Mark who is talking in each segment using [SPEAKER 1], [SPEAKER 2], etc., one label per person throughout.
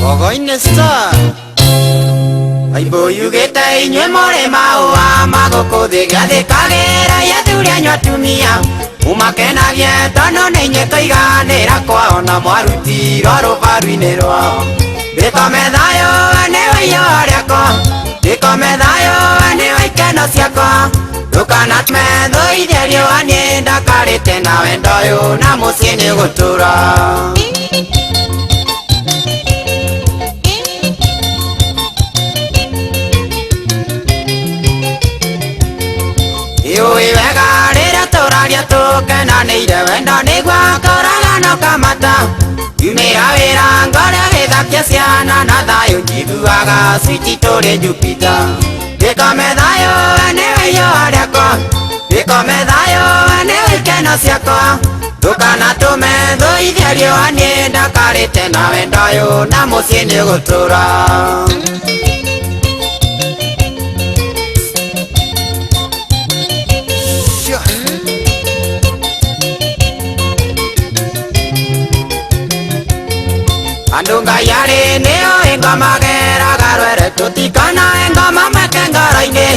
[SPEAKER 1] Ogoinesta Aibo yugeta inywe more maua magoko de kagera ya turia nyatumia umakenagie tono ninye toiganira kwa ona mwaruti roro varuine rwa ndikomedhayo Niwe Ihua Riakwa ndikomedhayo Niwe ikeno ciakwa ndukanatmetho itherio anie ndakarite na wendo uyu na mucii ni gutura Iwega rĩrĩa tũraria tũkenanĩire wendo nĩguo koragano kamata yumĩra wĩra ngore gĩthakia ciana na thayũ njiguaga switi tũrĩ Jupiter ndĩkome thayũ Niwe Ihua Riakwa ndĩkome thayũ Niwe ikeno ciakwa ndũkanatũme thũ itherio anie ndakarĩte na wendo ũyũ na mũciĩ nĩ gũtũra Andu Ngai arĩ nĩoĩ ngomageraga rwere tũtikona ngoma meke ngoro-inĩ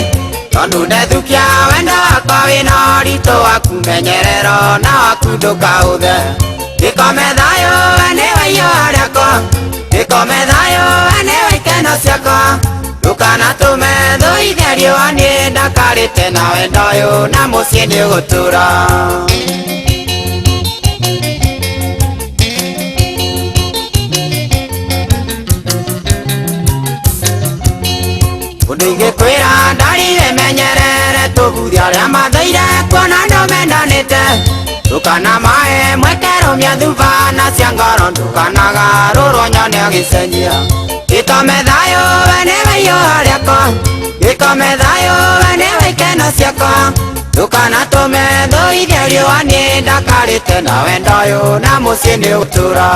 [SPEAKER 1] tondũ ndethukia wendo wakwa wĩna ũritũ waku menyerero na waku ndũkaũthe ndĩkome thayũ Niwe Ihua Riakwa ndĩkome thayũ Niwe ikeno ciakwa ndũkanatũme thũ itherio anie ndakarĩte na wendo ũyũ na mũciĩ nĩ gũtũra Ndingikwira ndarire menyerere tubuthi aria mathaire kuona ndumendanite ndukana mae mwekerumia thubana cia ngoro ndukanagarũrwo nyone agĩcenjia ndĩkome thayũ Niwe Ihua Riakwa ndĩkome thayũ Niwe ikeno ciakwa ndukanatũme thũ itherio anie ndakarĩte na wendo ũyũ na mũciĩ nĩ gũtũra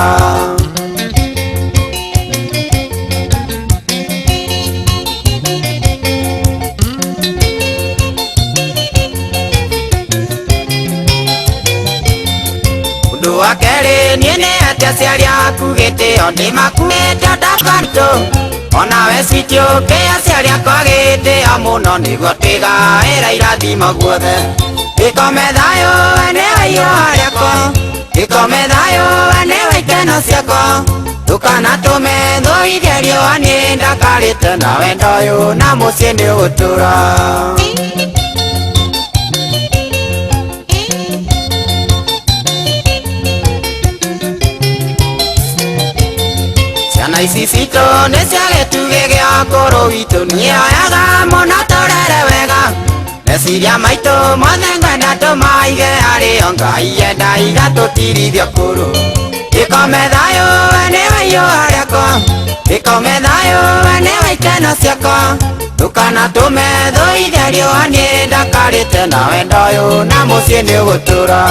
[SPEAKER 1] Wakeri niene atia ciari aku gĩtĩo ndĩmakuĩte ndakarito onawe switi ũkĩa ciari akwa gĩtĩo mũno nĩguo twigaĩra irathimo guothe ndĩkome thayũ Niwe Ihua Riakwa ndĩkome thayũ Niwe ikeno ciakwa ndũkanatũme thũ itherio anie ndakarĩte na wendo ũyũ na mũciĩ nĩ gũtũra Ciana ici citũ nĩ cia gĩtugĩ gĩa ũkũrũ witũ nĩoyaga mũno tũrere wega meciria maitũ mothe ngwenda tũmaige harĩo Ngai enda igatũtirithia ũkũrũ ndĩkome thayũ Niwe Ihua Riakwa ndĩkome thayũ Niwe ikeno ciakwa ndũkanatũme thũ itherio anie ndakarĩte na wendo ũyũ na mũciĩ nĩ gũtũra